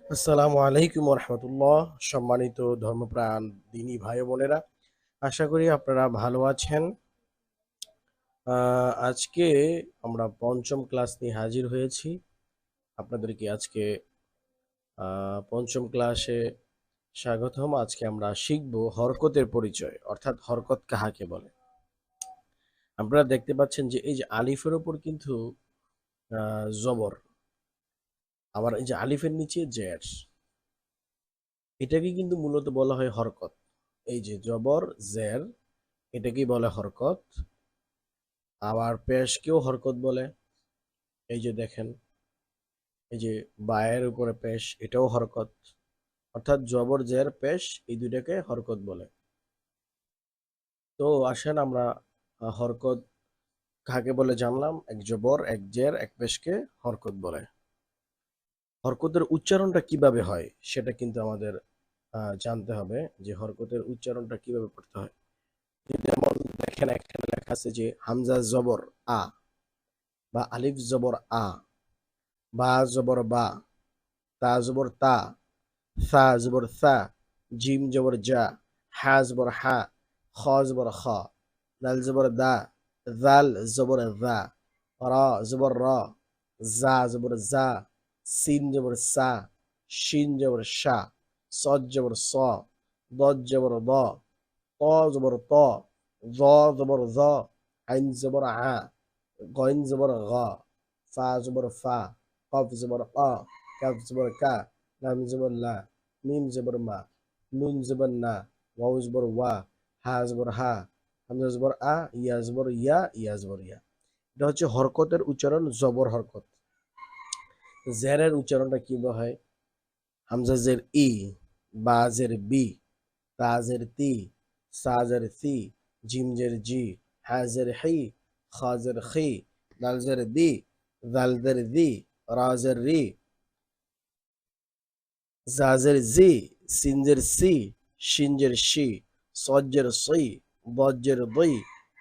আসসালামু আলাইকুম রহমতুল্লাহ। সম্মানিত ধর্মপ্রাণ দিনী ভাই বোনেরা, আশা করি আপনারা ভালো আছেন। আজকে আমরা পঞ্চম ক্লাস নিয়ে হাজির হয়েছি। আপনাদেরকে আজকে পঞ্চম ক্লাসে স্বাগতম। আজকে আমরা শিখব হরকতের পরিচয়, অর্থাৎ হরকত কাহাকে বলে। আপনারা দেখতে পাচ্ছেন যে এই যে আলিফের ওপর কিন্তু জবর, আবার এই যে আলিফের নিচে জের, এটাকে কিন্তু মূলত বলা হয় হরকত। এই যে জবর জের, এটাকেই বলে হরকত। আবার পেশকেও হরকত বলে। এই যে দেখেন, এই যে বায়ের উপরে পেশ, এটাও হরকত। অর্থাৎ জবর জের পেশ, এই দুইটাকে হরকত বলে। তো আসেন আমরা হরকত কাকে বলে জানলাম। এক জবর, এক জের, এক পেশকে হরকত বলে। হরকতের উচ্চারণটা কিভাবে হয় সেটা কিন্তু আমাদের জানতে হবে, যে হরকতের উচ্চারণটা কিভাবে করতে হয়। যেমন দেখেন, এখানে লেখা আছে যে হামজা জবর আ, বা আলিফ জবর আ, বা জবর বা, তা জবর তা, সা জবর সা, জিম জবর জা, হা জবর হা, খ জবর খ, দাল জবর দা, জাল জবর জা, রা জবর র, জা জবর জা, সিন জবর সা, শিন জবর শা, সদ জবর স, দদ জবর দ, ত জবর ত, জ জবর জ, আইন জবর আ, গইন জবর গ, ফা জবর ফা, কফ জবর ক, কাফ জবর কা, লাম জবর লা, মিম জবর মা, নুন জবর না, ওয়াও জবর ওয়া, হা জবর হা, হামজা জবর আ, ইয়া জবর ইয়া, ইয়া জবর ইয়া। এটা হচ্ছে হরকতের উচ্চারণ, জবর হরকত। জেরের উচ্চারণটা কিভাবে হয়? হামজা জের ই, বা জের বি, তা জের তি, সা জের সি, জিম জের জি, হা জের হি, খ জের খি, দাল জের দি, জাল জের দি, রা জের রি, জাজের জি, সিনজের সি, শিনজের শি, সজ্জের সই, বজ্জের দই,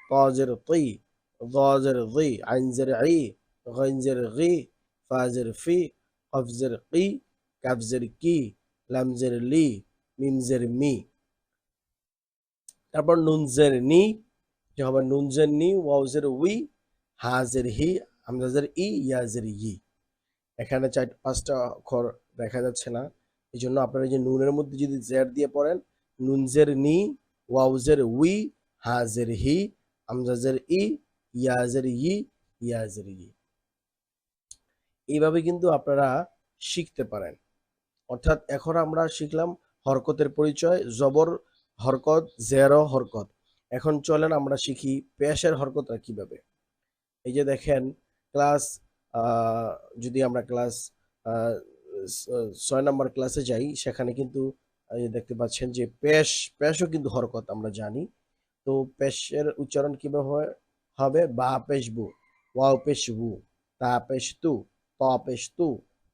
তজের তৈ, দজের দই, আইনজের আই, গঞ্জের গি, ফাজের ফি, কফজের কি, কাফজের কি, লামজের লি, মিমজের মি। তারপর নুনজের নি, যে হবে নুনজের নি, ওয়াউজের উই, হাজের হি, হামজাজের ই, ইয়াজের ই। এখানে পাঁচটা অক্ষর দেখা যাচ্ছে না, এই জন্য আপনারা যে নুনের মধ্যে যদি জের দিয়ে পড়েন, নুনজের নি, ওয়াউজের উই, হাজের হি, আমজাজের ই, ইয়াজের ই, ইয়াজের ই। এইভাবে কিন্তু আপনারা শিখতে পারেন। অর্থাৎ এখন আমরা শিখলাম হরকতের পরিচয়, জবর হরকত, জের হরকত। এখন চলেন আমরা শিখি পেশের হরকতটা কিভাবে। এই যে দেখেন, ক্লাস যদি আমরা ক্লাস 6 নম্বর ক্লাসে যাই, সেখানে কিন্তু এই দেখতে পাচ্ছেন যে পেশও কিন্তু হরকত আমরা জানি। তো পেশের উচ্চারণ কিভাবে হবে? বা পেশ বু, ওয়াও পেশ বু, তা পেশ তু, ত পেশ তু,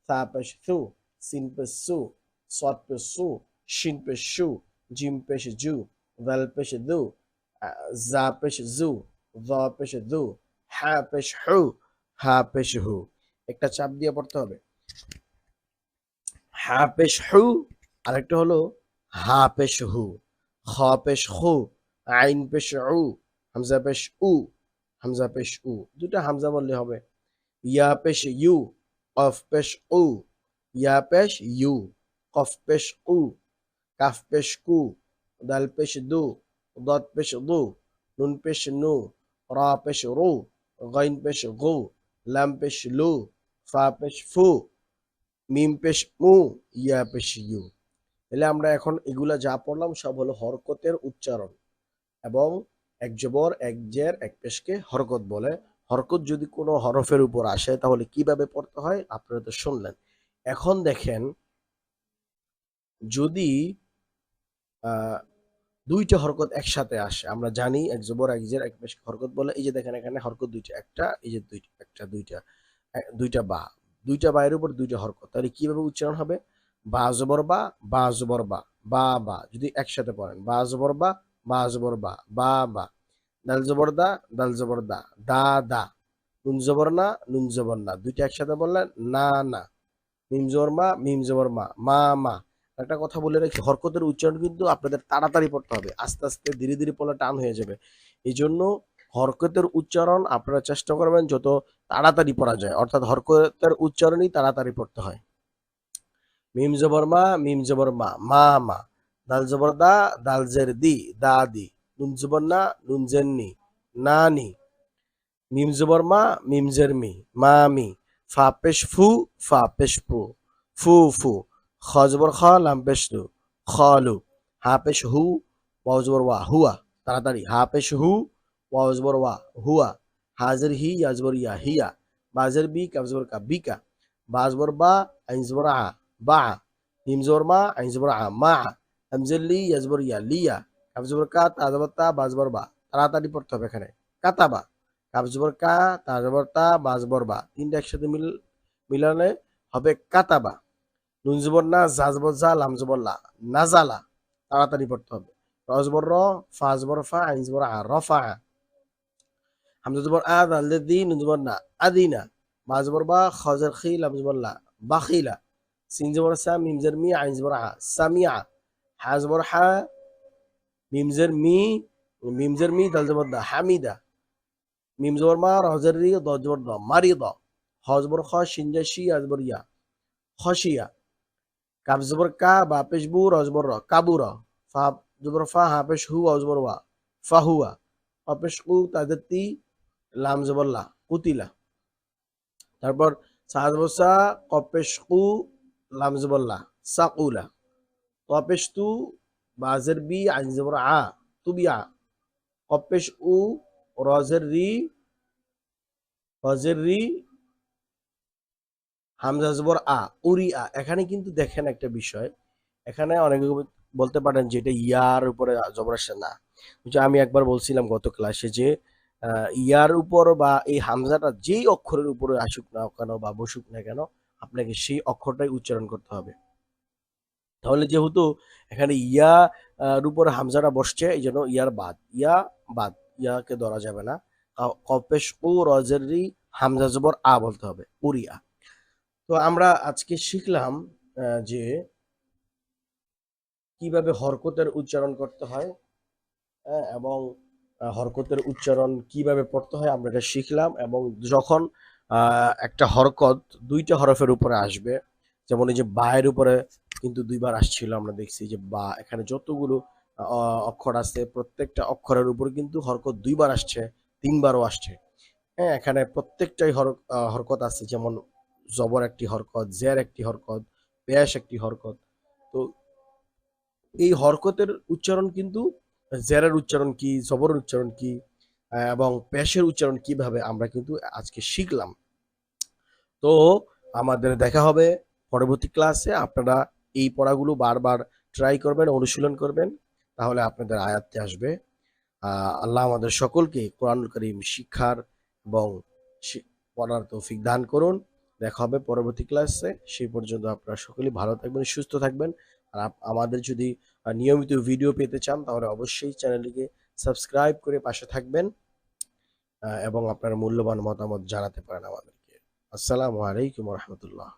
সা পেশ সু, সিন পেশ সু, সৎ পেশ সু, শিন পেশ সু, জিম পেশ জু, দাল পেশ দু, জা পেশ জু, জ পেশ দু, হা পেশ হু, হা পেশ হু। একটা চাপ দিয়ে পড়তে হবে। হা পেশ হু, আরেকটা হলো হা পেশ হু। খ পেশ হু, আইন পেশ উ, হামজা পেশ উ, হামজা পেশ উ, দুটা হামজা বললে হবে। ইয়া পেশ ইউ, কফ পেশ উ, ইয়া পেশ ইউ, কফ পেশ উ, কাফ পেশ কু, দাল পেশ দু, দত পেশ দু, নুন পেশ নু, রা পেশ রু, গাইন পেশ গু, লাম পেশ লু, ফা পেশ ফু, মিম পেশ মু, ইয়া পেশ ইউ। তাহলে আমরা এখন এগুলা যা পড়লাম সব হলো হরকতের উচ্চারণ, এবং এক জবর, এক জের, এক পেশকে হরকত বলে। হরকত যদি কোনো হরফের উপর আসে তাহলে কিভাবে পড়তে হয় আপনারা তো শুনলেন। এখন দেখেন, যদি আহ দুইটা হরকত একসাথে আসে, আমরা জানি এক জবর, এক জের, এক পেশকে হরকত বলে। এই যে দেখেন, এখানে হরকত দুইটা, একটা এই যে দুইটা, একটা দুইটা, দুইটা বা, দুইটা বায়ের উপর দুইটা হরকত, তাহলে কিভাবে উচ্চারণ হবে? বা জবর বা, বা জবর বা, বা বা যদি একসাথে পড়েন, বা জবর বা, বা জবর বা, বা বা। দাল জবর দা, দাল জবর দা, দা দা। নুন জবর না, নুন জবর না, দুইটা একসাথে বললেন না না। মিম জবর মা, মিম জবর মা, মা মা। একটা কথা বলে রাখি, হরকতের উচ্চারণ কিন্তু আপনাদের তাড়াতাড়ি পড়তে হবে, আস্তে আস্তে ধীরে ধীরে পড়লে টান হয়ে যাবে। এই জন্য হরকতের উচ্চারণ আপনারা চেষ্টা করবেন যত তাড়াতাড়ি পড়া যায়, অর্থাৎ হরকতের উচ্চারণই তাড়াতাড়ি পড়তে হয়। মিম জবর মা, মিম জবর মা, মা মা। দাল জবর দা, দাল জের দি, দাদি। নুন জবর না, নুন জের নি, নানি। মিম জবর মা, মিম জের মি, মামি। ফা পেশ ফু, ফা পেশ ফু, ফু ফু। খ জবর খ, লাম পেশ লু, খলু। হা পেশ হু, ওয়াও জবর ওয়া, হুয়া। তাড়াতাড়ি, হা পেশ হু, ওয়াও জবর ওয়া, হুয়া। হাজের হি, ইয়া জবর ইয়া, হিয়া। বাজের বি, কাব জবর কা, বিকা। বা জবর বা, আইন জবর আ, বা। মিম জবর মা, আইন জবর আ, মা। হামজের লি, ইয়া জবর ইয়া, লিয়া। কাব জবর কা, তা জবর তা, বা জবর বা। তাড়াতাড়ি পড়তে হবে এখানে। কাতাবা। কাব জবর কা, তা জবর তা, বা জবর বা। তিনটা একসাথে মিলালে হবে কাতাবা। নুন জবর না, জা জবর জা, লাম জবর লা, নাজালা। তাড়াতাড়ি পড়তে হবে। র জবর র, ফা জবর ফা, আইন জবর আ, রফা। হামজা জবর আ, দাল জের দি, নুন জবর না, আদিনা। বা জবর বা, খ জের খি, লাম জবর লা, বাখিলা। সিন জবর সা, মিম জের মি, আইন জবর আ, সামিয়া। হা জবর হা, মিম জের মি, দাল জবর দা, হামিদা। মিম জবর মা, র জের রি, দ জবর দ, মারিদা। খ জবর খ, শিন জের শি, ইয়া জবর ইয়া, খশিয়া। কাব জবর কা, বা পেশ বু, র জবর র, কাবুরা। ফা জবর ফা, হা পেশ হু, ওয়াও জবর ওয়া, ফাহুয়া। ক পেশ কু, তাদের তি, লাম জবর লা, কুতিলা। তারপর সা জবর সা, কফ পেশ কু, লাম জবর লা, সাকুলা। ত পেশ তু, বাজের বি, আইন জবর আ, তুবিয়া। কফ পেশ উ, রজের রি, রজের রি, হামজা জবর আ, উরিয়া। এখানে কিন্তু দেখেন একটা বিষয়, এখানে অনেকে বলতে পারেন যে এটা ইয়ার উপরে জবর আসছে না। যে আমি একবার বলছিলাম গত ক্লাসে যে ইয়ার উপর বা এই হামজাটা যেই অক্ষরের উপরে আসুক না কেন বা বসুক না কেন, আপনাকে সেই অক্ষরটাই উচ্চারণ করতে হবে। তাহলে যেহেতু এখানে ইয়া এর উপরে হামজাটা বসছে, এই জন্য ইয়ার বাদ, ইয়া বাদ, ইয়াকে ধরা যাবে না। কপেশ উ, রজের রি, হামজা জবর আ বলতে হবে, উরিয়া। তো আমরা আজকে শিখলাম যে কিভাবে হরকতের উচ্চারণ করতে হয়, হ্যাঁ, এবং হরকতের উচ্চারণ কিভাবে পড়তে হয় আমরা এটা শিখলাম। এবং যখন একটা হরকত দুইটা হরফের উপরে আসবে, যেমন এই যে বা এর উপরে কিন্তু দুইবার আসছিল, আমরা দেখছি যে বা, এখানে যতগুলো অক্ষর আছে প্রত্যেকটা অক্ষরের উপর কিন্তু হরকত দুইবার আসছে, তিনবারও আসছে। হ্যাঁ, এখানে প্রত্যেকটাই হরকত আছে, যেমন জবর একটি হরকত, জের একটি হরকত, পেশ একটি হরকত। তো এই হরকতের উচ্চারণ কিন্তু, জেরের উচ্চারণ কি, জবরের উচ্চারণ কি, এবং পেশের উচ্চারণ কিভাবে আমরা কিন্তু আজকে শিখলাম। তো আমাদের দেখা হবে পরবর্তী ক্লাসে। আপনারা এই পড়াগুলো বারবার ট্রাই করবেন, অনুশীলন করবেন, তাহলে আপনাদের আয়ত্তে আসবে। আল্লাহ আমাদের সকলকে কোরআনুল কারীম শিক্ষার এবং পড়ার তৌফিক দান করুন। দেখা হবে পরবর্তী ক্লাসে। সেই পর্যন্ত আপনারা সকলেই ভালো থাকবেন, সুস্থ থাকবেন। আর আমাদের যদি নিয়মিত ভিডিও পেতে চান তাহলে অবশ্যই চ্যানেলটিকে সাবস্ক্রাইব করে পাশে থাকবেন, এবং আপনার মূল্যবান মতামত জানাতে পারেন আমাদেরকে। আসসালামু আলাইকুম রহমতুল্লাহ।